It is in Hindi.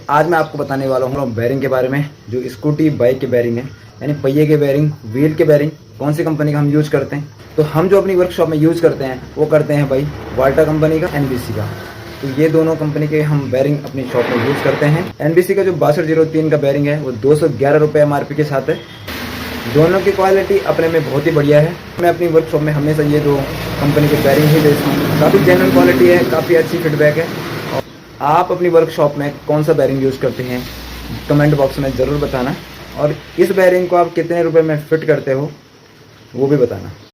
आज मैं आपको बताने वाला हूँ बेरिंग के बारे में, जो स्कूटी बाइक के बेरिंग है, यानी पहिए के बेरिंग, व्हील के बेरिंग, कौन सी कंपनी का हम यूज़ करते हैं। तो हम जो अपनी वर्कशॉप में यूज़ करते हैं वो करते हैं भाई वाल्टा कंपनी का, एनबीसी का। तो ये दोनों कंपनी के हम बेरिंग अपनी शॉप में यूज़ करते हैं। एनबीसी का जो 6203 का बेरिंग है वो 211 रुपये MRP के साथ है। दोनों की क्वालिटी अपने में बहुत ही बढ़िया है। मैं अपनी वर्कशॉप में हमेशा ये दो कंपनी के बेरिंग ही देता हूँ। काफ़ी जेन्युइन क्वालिटी है, काफ़ी अच्छी फीडबैक है। और आप अपनी वर्कशॉप में कौन सा बेरिंग यूज़ करते हैं कमेंट बॉक्स में ज़रूर बताना, और इस बेरिंग को आप कितने रुपए में फ़िट करते हो वो भी बताना।